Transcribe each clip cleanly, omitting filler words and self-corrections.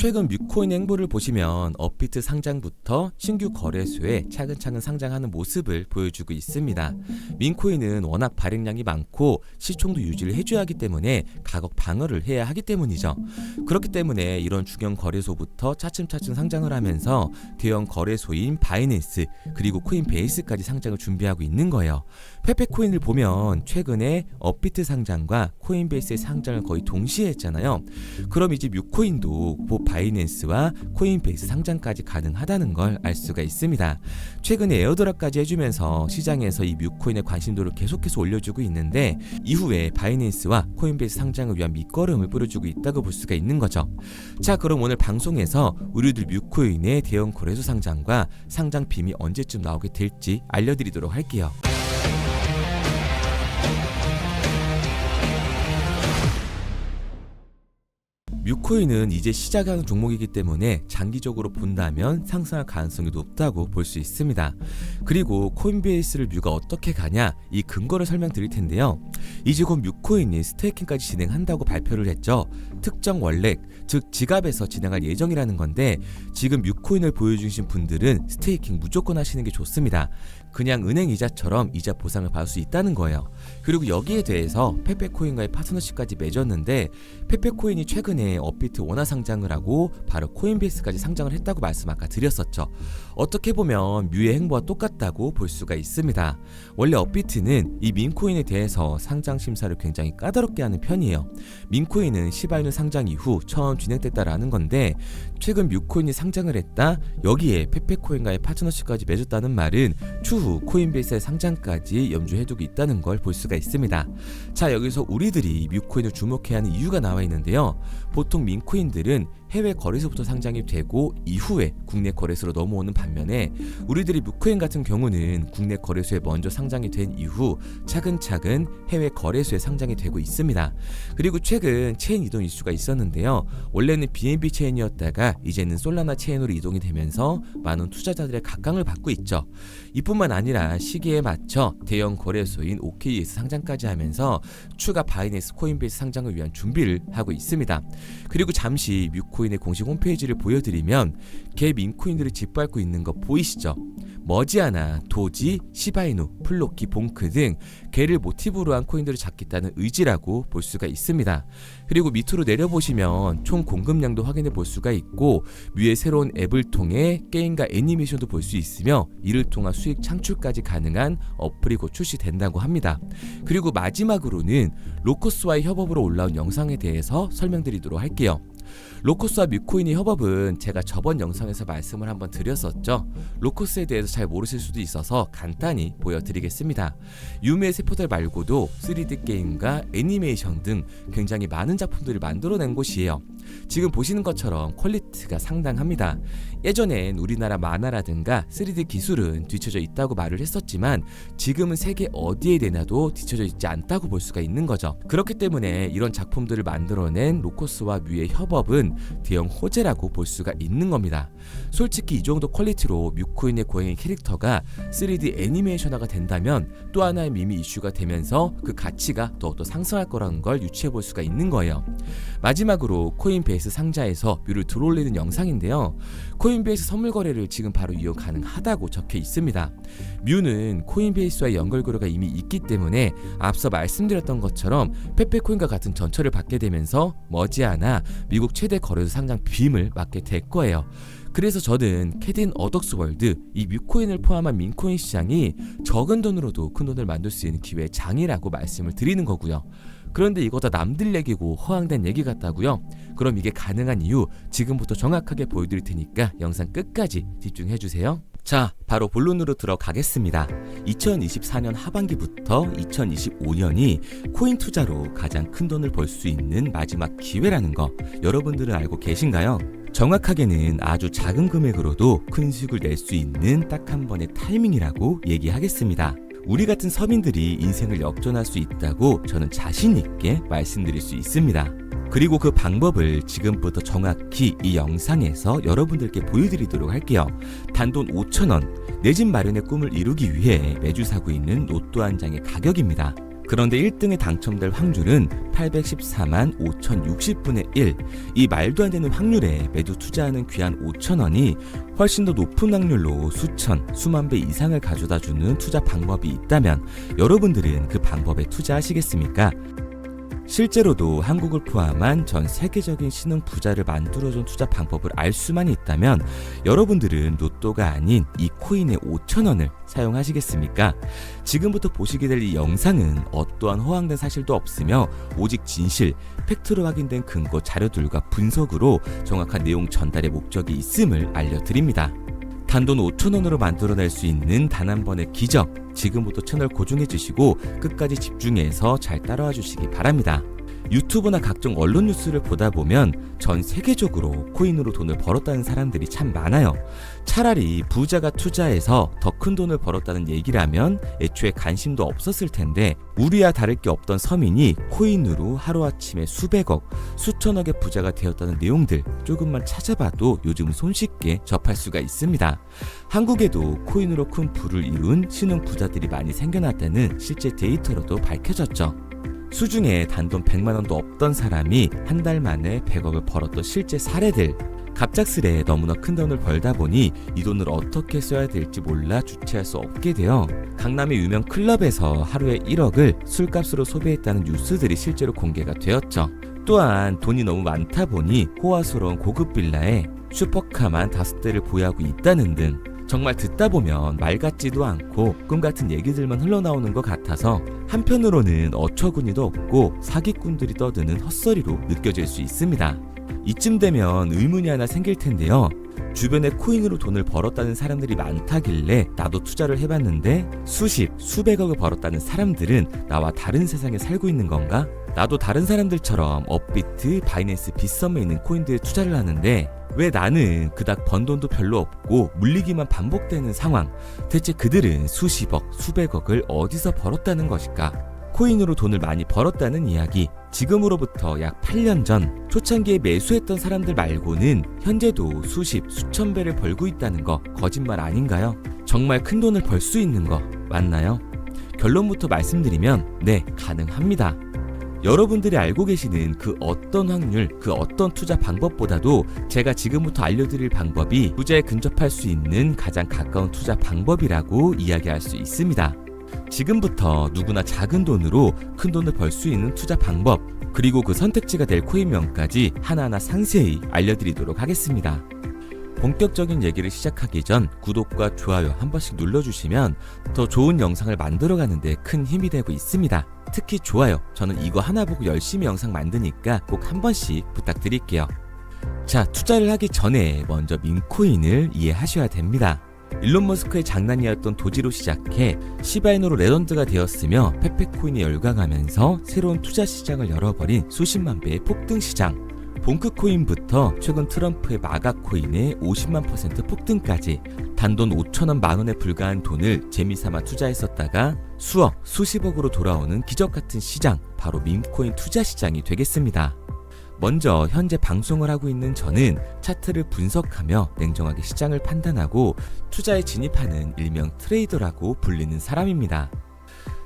최근 뮤코인의 행보를 보시면 업비트 상장부터 신규 거래소에 차근차근 상장하는 모습을 보여주고 있습니다. 민코인은 워낙 발행량이 많고 시총도 유지를 해줘야 하기 때문에 가격 방어를 해야 하기 때문이죠. 그렇기 때문에 이런 중형 거래소부터 차츰차츰 상장을 하면서 대형 거래소인 바이낸스 그리고 코인베이스까지 상장을 준비하고 있는 거예요. 페페코인을 보면 최근에 업비트 상장과 코인베이스의 상장을 거의 동시에 했잖아요. 그럼 이제 뮤코인도 바이낸스와 코인베이스 상장까지 가능하다는 걸 알 수가 있습니다. 최근에 에어드랍까지 해주면서 시장에서 이 뮤코인의 관심도를 계속해서 올려주고 있는데 이후에 바이낸스와 코인베이스 상장을 위한 밑거름을 뿌려주고 있다고 볼 수가 있는 거죠. 자, 그럼 오늘 방송에서 우리들 뮤코인의 대형 거래소 상장과 상장 빔이 언제쯤 나오게 될지 알려드리도록 할게요. 뮤코인은 이제 시작하는 종목이기 때문에 장기적으로 본다면 상승할 가능성이 높다고 볼 수 있습니다. 그리고 코인베이스를 뮤가 어떻게 가냐, 이 근거를 설명드릴 텐데요. 이제 곧 뮤코인이 스테이킹까지 진행한다고 발표를 했죠. 특정 월렉, 즉 지갑에서 진행할 예정이라는 건데 지금 뮤코인을 보여주신 분들은 스테이킹 무조건 하시는 게 좋습니다. 그냥 은행 이자처럼 이자 보상을 받을 수 있다는 거예요. 그리고 여기에 대해서 페페코인과의 파트너십까지 맺었는데 페페코인이 최근에 업비트 원화 상장을 하고 바로 코인베이스까지 상장을 했다고 말씀 아까 드렸었죠. 어떻게 보면 뮤의 행보와 똑같다고 볼 수가 있습니다. 원래 업비트는 이 민코인에 대해서 상장 심사를 굉장히 까다롭게 하는 편이에요. 민코인은 시바이누 상장 이후 처음 진행됐다라는 건데 최근 뮤코인이 상장을 했다, 여기에 페페코인과의 파트너십까지 맺었다는 말은 추후 코인베이스의 상장까지 염두해두고 있다는 걸 볼 수가 있습니다. 자, 여기서 우리들이 뮤코인을 주목해야 하는 이유가 나와 있는데요. 보통 민코인들은 해외 거래소부터 상장이 되고 이후에 국내 거래소로 넘어오는 반면에 우리들이 뮤코인 같은 경우는 국내 거래소에 먼저 상장이 된 이후 차근차근 해외 거래소에 상장이 되고 있습니다. 그리고 최근 체인 이동 이슈가 있었는데요. 원래는 BNB 체인이었다가 이제는 솔라나 체인으로 이동이 되면서 많은 투자자들의 각광을 받고 있죠. 이뿐만 아니라 시기에 맞춰 대형 거래소인 OKX 상장까지 하면서 추가 바이낸스 코인베이스 상장을 위한 준비를 하고 있습니다. 그리고 잠시 뮤코인의 공식 홈페이지를 보여드리면 개 민코인들을 짓밟고 있는 거 보이시죠? 머지아나, 도지, 시바이누, 플로키, 봉크 등 개를 모티브로 한 코인들을 잡겠다는 의지라고 볼 수가 있습니다. 그리고 밑으로 내려보시면 총 공급량도 확인해 볼 수가 있고 뮤의 새로운 앱을 통해 게임과 애니메이션도 볼 수 있으며 이를 통한 수익 창출까지 가능한 어플이 곧 출시된다고 합니다. 그리고 마지막으로는 로커스와의 협업으로 올라온 영상에 대해서 설명드리도록 할게요. 로커스와 뮤코인의 협업은 제가 저번 영상에서 말씀을 한번 드렸었죠. 로커스에 대해서 잘 모르실 수도 있어서 간단히 보여드리겠습니다. 유미의 세포들 말고도 3D 게임과 애니메이션 등 굉장히 많은 작품들을 만들어낸 곳이에요. 지금 보시는 것처럼 퀄리티가 상당합니다. 예전엔 우리나라 만화라든가 3D 기술은 뒤처져 있다고 말을 했었지만 지금은 세계 어디에 내놔도 뒤처져 있지 않다고 볼 수가 있는 거죠. 그렇기 때문에 이런 작품들을 만들어낸 로커스와 뮤의 협업은 대형 호재라고 볼 수가 있는 겁니다. 솔직히 이 정도 퀄리티로 뮤코인의 고양이 캐릭터가 3D 애니메이션화가 된다면 또 하나의 미미 이슈가 되면서 그 가치가 더욱더 상승할 거라는 걸 유추해 볼 수가 있는 거예요. 마지막으로 코인베이스 상자에서 뮤를 들어올리는 영상인데요. 코인베이스 선물 거래를 지금 바로 이용 가능하다고 적혀 있습니다. 뮤는 코인베이스와의 연결 고려가 이미 있기 때문에 앞서 말씀드렸던 것처럼 페페코인과 같은 전철을 받게 되면서 머지않아 미국 최대 거래소 상장 빔을 맞게 될 거예요. 그래서 저는 캐딘 어덕스월드, 이 뮤코인을 포함한 민코인 시장이 적은 돈으로도 큰 돈을 만들 수 있는 기회의 장이라고 말씀을 드리는 거고요. 그런데 이거 다 남들 얘기고 허황된 얘기 같다고요? 그럼 이게 가능한 이유 지금부터 정확하게 보여드릴 테니까 영상 끝까지 집중해주세요. 자, 바로 본론으로 들어가겠습니다. 2024년 하반기부터 2025년이 코인 투자로 가장 큰 돈을 벌 수 있는 마지막 기회라는 거 여러분들은 알고 계신가요? 정확하게는 아주 작은 금액으로도 큰 수익을 낼 수 있는 딱 한 번의 타이밍이라고 얘기하겠습니다. 우리 같은 서민들이 인생을 역전할 수 있다고 저는 자신 있게 말씀드릴 수 있습니다. 그리고 그 방법을 지금부터 정확히 이 영상에서 여러분들께 보여드리도록 할게요. 단돈 5,000원, 내 집 마련의 꿈을 이루기 위해 매주 사고 있는 로또 한 장의 가격입니다. 그런데 1등에 당첨될 확률은 814만 5060분의 1. 이 말도 안 되는 확률에 매주 투자하는 귀한 5,000원이 훨씬 더 높은 확률로 수천, 수만 배 이상을 가져다주는 투자 방법이 있다면 여러분들은 그 방법에 투자하시겠습니까? 실제로도 한국을 포함한 전 세계적인 신흥 부자를 만들어준 투자 방법을 알 수만 있다면 여러분들은 로또가 아닌 이 코인의 5,000원을 사용하시겠습니까? 지금부터 보시게 될 이 영상은 어떠한 허황된 사실도 없으며 오직 진실, 팩트로 확인된 근거 자료들과 분석으로 정확한 내용 전달의 목적이 있음을 알려드립니다. 단돈 5,000원으로 만들어낼 수 있는 단 한 번의 기적, 지금부터 채널 고정해주시고 끝까지 집중해서 잘 따라와 주시기 바랍니다. 유튜브나 각종 언론 뉴스를 보다 보면 전 세계적으로 코인으로 돈을 벌었다는 사람들이 참 많아요. 차라리 부자가 투자해서 더 큰 돈을 벌었다는 얘기라면 애초에 관심도 없었을 텐데 우리와 다를 게 없던 서민이 코인으로 하루아침에 수백억, 수천억의 부자가 되었다는 내용들 조금만 찾아봐도 요즘 손쉽게 접할 수가 있습니다. 한국에도 코인으로 큰 부를 이룬 신흥 부자들이 많이 생겨났다는 실제 데이터로도 밝혀졌죠. 수중에 단돈 100만원도 없던 사람이 한 달 만에 100억을 벌었던 실제 사례들. 갑작스레 너무나 큰 돈을 벌다 보니 이 돈을 어떻게 써야 될지 몰라 주체할 수 없게 되어 강남의 유명 클럽에서 하루에 1억을 술값으로 소비했다는 뉴스들이 실제로 공개가 되었죠. 또한 돈이 너무 많다 보니 호화스러운 고급 빌라에 슈퍼카만 5대를 보유하고 있다는 등 정말 듣다 보면 말 같지도 않고 꿈 같은 얘기들만 흘러나오는 것 같아서 한편으로는 어처구니도 없고 사기꾼들이 떠드는 헛소리로 느껴질 수 있습니다. 이쯤 되면 의문이 하나 생길 텐데요. 주변에 코인으로 돈을 벌었다는 사람들이 많다길래 나도 투자를 해봤는데 수십, 수백억을 벌었다는 사람들은 나와 다른 세상에 살고 있는 건가? 나도 다른 사람들처럼 업비트, 바이낸스, 빗썸에 있는 코인들에 투자를 하는데 왜 나는 그닥 번 돈도 별로 없고 물리기만 반복되는 상황? 대체 그들은 수십억, 수백억을 어디서 벌었다는 것일까? 코인으로 돈을 많이 벌었다는 이야기, 지금으로부터 약 8년 전 초창기에 매수했던 사람들 말고는 현재도 수십, 수천 배를 벌고 있다는 거 거짓말 아닌가요? 정말 큰 돈을 벌 수 있는 거 맞나요? 결론부터 말씀드리면 네, 가능합니다. 여러분들이 알고 계시는 그 어떤 확률, 그 어떤 투자 방법보다도 제가 지금부터 알려드릴 방법이 부자에 근접할 수 있는 가장 가까운 투자 방법이라고 이야기할 수 있습니다. 지금부터 누구나 작은 돈으로 큰 돈을 벌 수 있는 투자 방법, 그리고 그 선택지가 될 코인명까지 하나하나 상세히 알려드리도록 하겠습니다. 본격적인 얘기를 시작하기 전 구독과 좋아요 한 번씩 눌러주시면 더 좋은 영상을 만들어가는 데 큰 힘이 되고 있습니다. 특히 좋아요, 저는 이거 하나 보고 열심히 영상 만드니까 꼭 한 번씩 부탁드릴게요. 자, 투자를 하기 전에 먼저 민코인을 이해하셔야 됩니다. 일론 머스크의 장난이었던 도지로 시작해 시바이누로 레전드가 되었으며 페페코인에 열광하면서 새로운 투자 시장을 열어버린 수십만 배의 폭등 시장. 봉크코인부터 최근 트럼프의 마가코인의 50만% 폭등까지 단돈 5천원 만원에 불과한 돈을 재미삼아 투자했었다가 수억, 수십억으로 돌아오는 기적같은 시장, 바로 밈코인 투자 시장이 되겠습니다. 먼저 현재 방송을 하고 있는 저는 차트를 분석하며 냉정하게 시장을 판단하고 투자에 진입하는 일명 트레이더라고 불리는 사람입니다.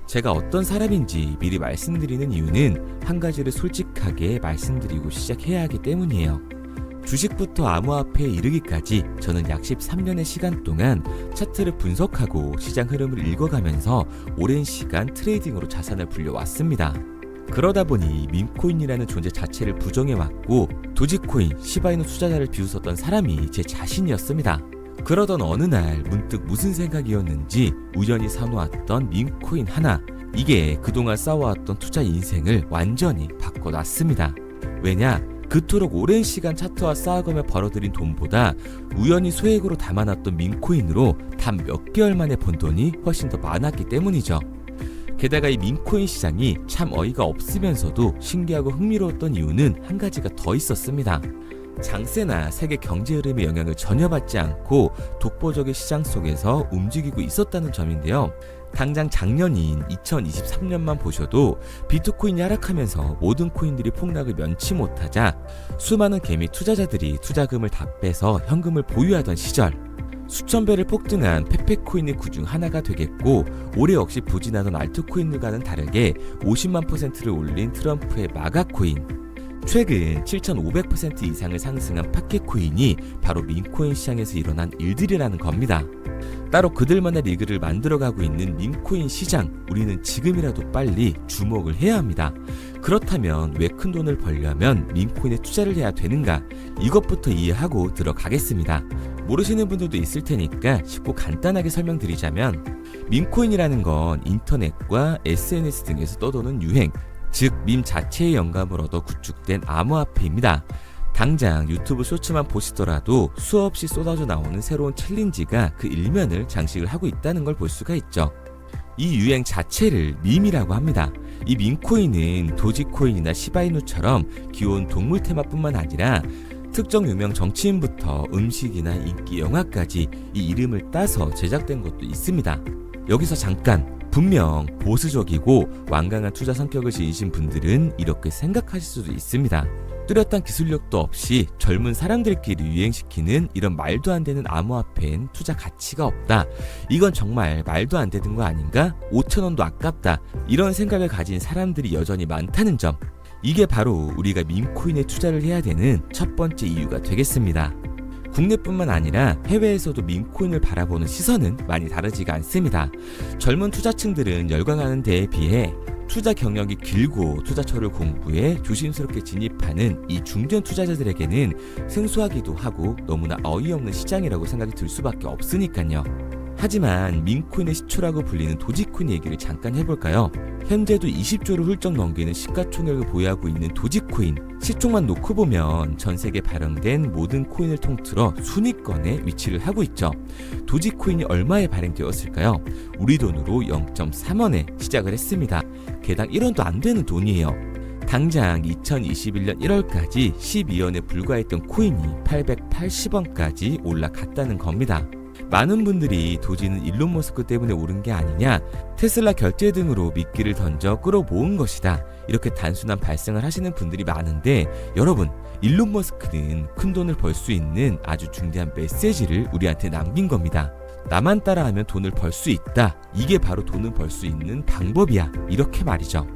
제가 어떤 사람인지 미리 말씀드리는 이유는 한 가지를 솔직하게 말씀드리고 시작해야 하기 때문이에요. 주식부터 암호화폐에 이르기까지 저는 약 13년의 시간 동안 차트를 분석하고 시장 흐름을 읽어가면서 오랜 시간 트레이딩으로 자산을 불려왔습니다. 그러다 보니 밈코인이라는 존재 자체를 부정해왔고 도지코인, 시바이누 투자자를 비웃었던 사람이 제 자신이었습니다. 그러던 어느 날 문득 무슨 생각이었는지 우연히 사놓았던 밈코인 하나, 이게 그동안 쌓아왔던 투자 인생을 완전히 바꿔놨습니다. 왜냐? 그토록 오랜 시간 차트와 쌓아가며 벌어들인 돈보다 우연히 소액으로 담아놨던 밈코인으로 단 몇 개월 만에 번 돈이 훨씬 더 많았기 때문이죠. 게다가 이 밈코인 시장이 참 어이가 없으면서도 신기하고 흥미로웠던 이유는 한 가지가 더 있었습니다. 장세나 세계 경제 흐름의 영향을 전혀 받지 않고 독보적인 시장 속에서 움직이고 있었다는 점인데요. 당장 작년인 2023년만 보셔도 비트코인이 하락하면서 모든 코인들이 폭락을 면치 못하자 수많은 개미 투자자들이 투자금을 다 빼서 현금을 보유하던 시절, 수천 배를 폭등한 페페코인의 그중 하나가 되겠고, 올해 역시 부진하던 알트코인들과는 다르게 50만 %를 올린 트럼프의 마가코인, 최근 7,500% 이상을 상승한 파켓코인이 바로 밈코인 시장에서 일어난 일들이라는 겁니다. 따로 그들만의 리그를 만들어가고 있는 밈코인 시장, 우리는 지금이라도 빨리 주목을 해야 합니다. 그렇다면 왜 큰 돈을 벌려면 밈코인에 투자를 해야 되는가? 이것부터 이해하고 들어가겠습니다. 모르시는 분들도 있을 테니까 쉽고 간단하게 설명드리자면, 밈코인이라는 건 인터넷과 SNS 등에서 떠도는 유행, 즉 밈 자체의 영감을 얻어 구축된 암호화폐입니다. 당장 유튜브 쇼츠만 보시더라도 수없이 쏟아져 나오는 새로운 챌린지가 그 일면을 장식을 하고 있다는 걸 볼 수가 있죠. 이 유행 자체를 밈이라고 합니다. 이 밈코인은 도지코인이나 시바이누처럼 귀여운 동물 테마뿐만 아니라 특정 유명 정치인부터 음식이나 인기 영화까지 이 이름을 따서 제작된 것도 있습니다. 여기서 잠깐, 분명 보수적이고 완강한 투자 성격을 지니신 분들은 이렇게 생각하실 수도 있습니다. 뚜렷한 기술력도 없이 젊은 사람들끼리 유행시키는 이런 말도 안 되는 암호화폐엔 투자 가치가 없다. 이건 정말 말도 안 되는 거 아닌가? 5,000원도 아깝다. 이런 생각을 가진 사람들이 여전히 많다는 점. 이게 바로 우리가 밈코인에 투자를 해야 되는 첫 번째 이유가 되겠습니다. 국내뿐만 아니라 해외에서도 밈코인을 바라보는 시선은 많이 다르지가 않습니다. 젊은 투자층들은 열광하는 데에 비해 투자 경력이 길고 투자처를 공부해 조심스럽게 진입하는 이 중견 투자자들에게는 생소하기도 하고 너무나 어이없는 시장이라고 생각이 들 수밖에 없으니까요. 하지만 밈코인의 시초라고 불리는 도지코인 얘기를 잠깐 해볼까요? 현재도 20조를 훌쩍 넘기는 시가총액을 보유하고 있는 도지코인, 시총만 놓고 보면 전 세계에 발행된 모든 코인을 통틀어 순위권에 위치를 하고 있죠. 도지코인이 얼마에 발행되었을까요? 우리 돈으로 0.3원에 시작을 했습니다. 개당 1원도 안 되는 돈이에요. 당장 2021년 1월까지 12원에 불과했던 코인이 880원까지 올라갔다는 겁니다. 많은 분들이 도지는 일론 머스크 때문에 오른 게 아니냐, 테슬라 결제 등으로 미끼를 던져 끌어모은 것이다, 이렇게 단순한 발상을 하시는 분들이 많은데, 여러분, 일론 머스크는 큰 돈을 벌 수 있는 아주 중대한 메시지를 우리한테 남긴 겁니다. 나만 따라하면 돈을 벌 수 있다, 이게 바로 돈을 벌 수 있는 방법이야, 이렇게 말이죠.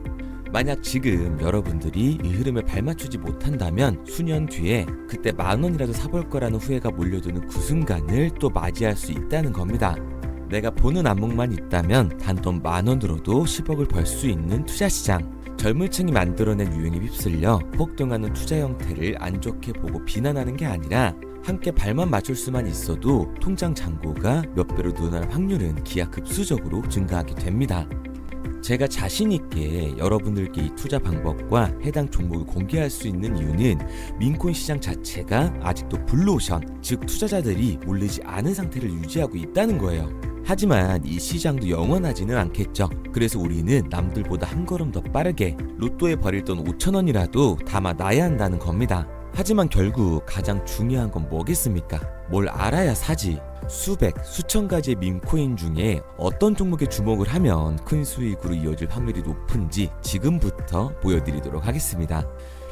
만약 지금 여러분들이 이 흐름에 발맞추지 못한다면 수년 뒤에 그때 10,000원이라도 사볼 거라는 후회가 몰려드는 그 순간을 또 맞이할 수 있다는 겁니다. 내가 보는 안목만 있다면 단돈 10,000원으로도 10억을 벌 수 있는 투자시장, 젊은 층이 만들어낸 유행에 휩쓸려 폭등하는 투자 형태를 안 좋게 보고 비난하는 게 아니라 함께 발만 맞출 수만 있어도 통장 잔고가 몇 배로 늘어날 확률은 기하급수적으로 증가하게 됩니다. 제가 자신있게 여러분들께 이 투자 방법과 해당 종목을 공개할 수 있는 이유는 밈코인 시장 자체가 아직도 블루오션, 즉 투자자들이 몰리지 않은 상태를 유지하고 있다는 거예요. 하지만 이 시장도 영원하지는 않겠죠. 그래서 우리는 남들보다 한 걸음 더 빠르게 로또에 버릴 돈 5,000원이라도 담아놔야 한다는 겁니다. 하지만 결국 가장 중요한 건 뭐겠습니까? 뭘 알아야 사지. 수백, 수천 가지의 밈코인 중에 어떤 종목에 주목을 하면 큰 수익으로 이어질 확률이 높은지 지금부터 보여드리도록 하겠습니다.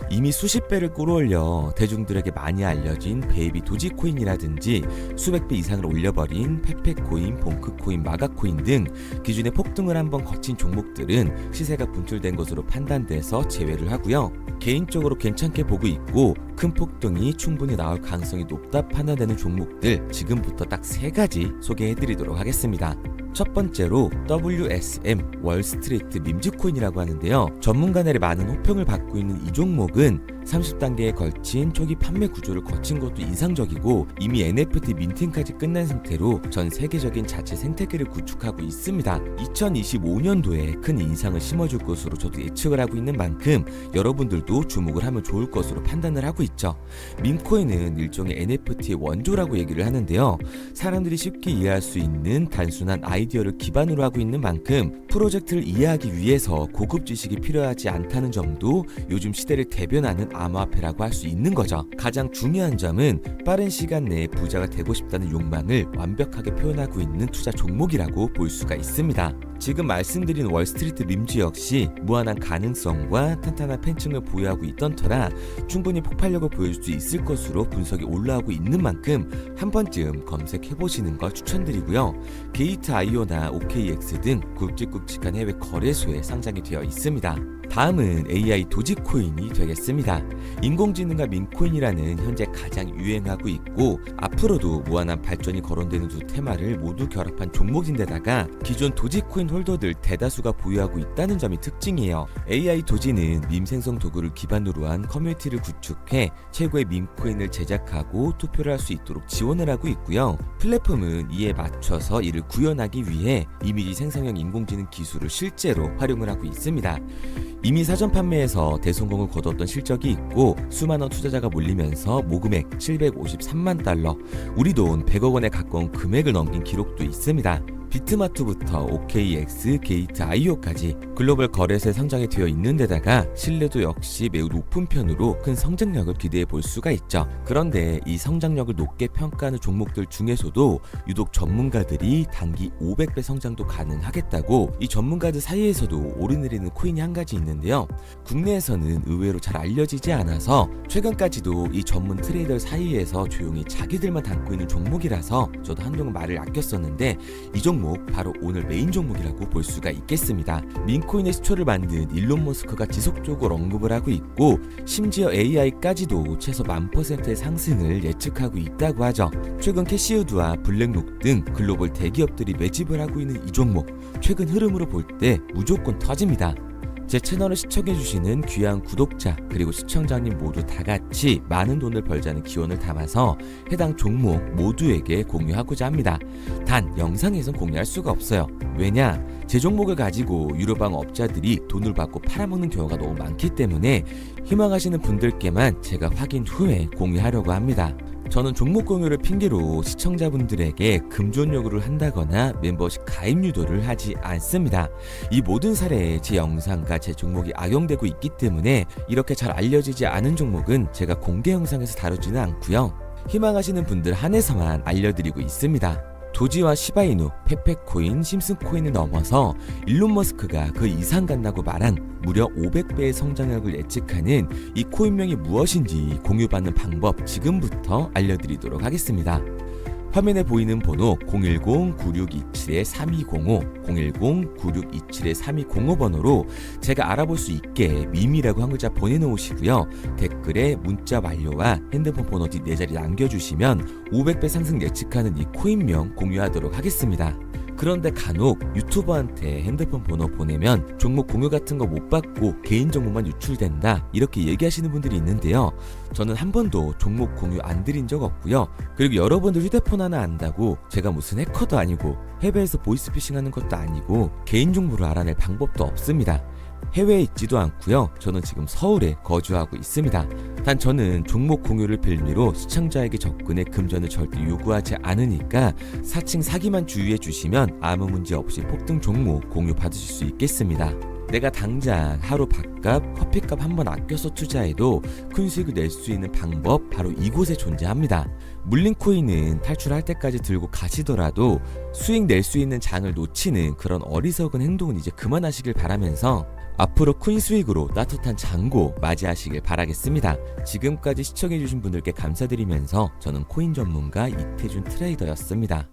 이미 수십 배를 끌어올려 대중들에게 많이 알려진 베이비 도지코인이라든지 수백 배 이상을 올려버린 페페코인, 봉크코인, 마가코인 등 기존의 폭등을 한번 거친 종목들은 시세가 분출된 것으로 판단돼서 제외를 하고요. 개인적으로 괜찮게 보고 있고 큰 폭등이 충분히 나올 가능성이 높다 판단되는 종목들 지금부터 딱 3가지 소개해드리도록 하겠습니다. 첫 번째로 WSM 월스트리트 밈즈코인이라고 하는데요. 전문가들의 많은 호평을 받고 있는 이 종목은 30단계에 걸친 초기 판매 구조를 거친 것도 인상적이고 이미 NFT 민팅까지 끝난 상태로 전 세계적인 자체 생태계를 구축하고 있습니다. 2025년도에 큰 인상을 심어줄 것으로 저도 예측을 하고 있는 만큼 여러분들도 주목을 하면 좋을 것으로 판단을 하고 있죠. 밈코인은 일종의 NFT의 원조라고 얘기를 하는데요. 사람들이 쉽게 이해할 수 있는 단순한 아이디어를 기반으로 하고 있는 만큼 프로젝트를 이해하기 위해서 고급 지식이 필요하지 않다는 점도 요즘 시대를 대변하는 암호화폐라고 할 수 있는 거죠. 가장 중요한 점은 빠른 시간 내에 부자가 되고 싶다는 욕망을 완벽하게 표현하고 있는 투자 종목이라고 볼 수가 있습니다. 지금 말씀드린 월스트리트 밈즈 역시 무한한 가능성과 탄탄한 팬층을 보유하고 있던 터라 충분히 폭발력을 보여줄 수 있을 것으로 분석이 올라오고 있는 만큼 한 번쯤 검색해보시는 걸 추천드리고요. 게이트.io나 OKX 등 굵직굵직한 해외 거래소에 상장이 되어 있습니다. 다음은 AI 도지코인이 되겠습니다. 인공지능과 민코인이라는 현재 가장 유행하고 있고 앞으로도 무한한 발전이 거론되는 두 테마를 모두 결합한 종목인데다가 기존 도지코인 홀더들 대다수가 보유하고 있다는 점이 특징이에요. AI 도지는 밈 생성 도구를 기반으로 한 커뮤니티를 구축해 최고의 밈코인을 제작하고 투표를 할 수 있도록 지원을 하고 있고요. 플랫폼은 이에 맞춰서 이를 구현하기 위해 이미지 생성형 인공지능 기술을 실제로 활용을 하고 있습니다. 이미 사전 판매에서 대성공을 거뒀던 실적이 있고 수많은 투자자가 몰리면서 모금액 753만 달러, 우리 돈 100억 원에 가까운 금액을 넘긴 기록도 있습니다. 비트마트부터 OKX, 게이트.io까지 글로벌 거래소에 상장이 되어 있는 데다가 신뢰도 역시 매우 높은 편으로 큰 성장력을 기대해 볼 수가 있죠. 그런데 이 성장력을 높게 평가하는 종목들 중에서도 유독 전문가들이 단기 500배 성장도 가능하겠다고 이 전문가들 사이에서도 오르내리는 코인이 한 가지 있는데요. 국내에서는 의외로 잘 알려지지 않아서 최근까지도 이 전문 트레이더 사이에서 조용히 자기들만 담고 있는 종목이라서 저도 한동안 말을 아꼈었는데 이 종목 바로 오늘 메인 종목이라고 볼 수가 있겠습니다. 민코인의 시초를 만든 일론 머스크가 지속적으로 언급을 하고 있고 심지어 AI까지도 최소 1000%의 상승을 예측하고 있다고 하죠. 최근 캐시우드와 블랙록 등 글로벌 대기업들이 매집을 하고 있는 이 종목, 최근 흐름으로 볼 때 무조건 터집니다. 제 채널을 시청해주시는 귀한 구독자 그리고 시청자님 모두 다같이 많은 돈을 벌자는 기원을 담아서 해당 종목 모두에게 공유하고자 합니다. 단 영상에선 공유할 수가 없어요. 왜냐? 제 종목을 가지고 유료방 업자들이 돈을 받고 팔아먹는 경우가 너무 많기 때문에 희망하시는 분들께만 제가 확인 후에 공유하려고 합니다. 저는 종목 공유를 핑계로 시청자분들에게 금전 요구를 한다거나 멤버십 가입 유도를 하지 않습니다. 이 모든 사례에 제 영상과 제 종목이 악용되고 있기 때문에 이렇게 잘 알려지지 않은 종목은 제가 공개 영상에서 다루지는 않고요. 희망하시는 분들 한해서만 알려드리고 있습니다. 도지와 시바이누, 페페코인, 심슨코인을 넘어서 일론 머스크가 그 이상 간다고 말한 무려 500배의 성장력을 예측하는 이 코인명이 무엇인지 공유받는 방법 지금부터 알려드리도록 하겠습니다. 화면에 보이는 번호 010-9627-3205, 010-9627-3205 번호로 제가 알아볼 수 있게 밈이라고 한 글자 보내놓으시고요. 댓글에 문자 완료와 핸드폰 번호 뒤 4자리 남겨주시면 500배 상승 예측하는 이 코인명 공유하도록 하겠습니다. 그런데 간혹 유튜버한테 핸드폰 번호 보내면 종목 공유 같은 거 못 받고 개인정보만 유출된다 이렇게 얘기하시는 분들이 있는데요. 저는 한 번도 종목 공유 안 드린 적 없고요. 그리고 여러분들 휴대폰 하나 안다고 제가 무슨 해커도 아니고 해외에서 보이스피싱하는 것도 아니고 개인정보를 알아낼 방법도 없습니다. 해외에 있지도 않고요. 저는 지금 서울에 거주하고 있습니다. 단 저는 종목 공유를 빌미로 시청자에게 접근해 금전을 절대 요구하지 않으니까 사칭 사기만 주의해 주시면 아무 문제 없이 폭등 종목 공유 받으실 수 있겠습니다. 내가 당장 하루 밥값, 커피값 한번 아껴서 투자해도 큰 수익을 낼 수 있는 방법 바로 이곳에 존재합니다. 물린 코인은 탈출할 때까지 들고 가시더라도 수익 낼 수 있는 장을 놓치는 그런 어리석은 행동은 이제 그만하시길 바라면서 앞으로 큰 수익으로 따뜻한 장고 맞이하시길 바라겠습니다. 지금까지 시청해주신 분들께 감사드리면서 저는 코인 전문가 이태준 트레이더였습니다.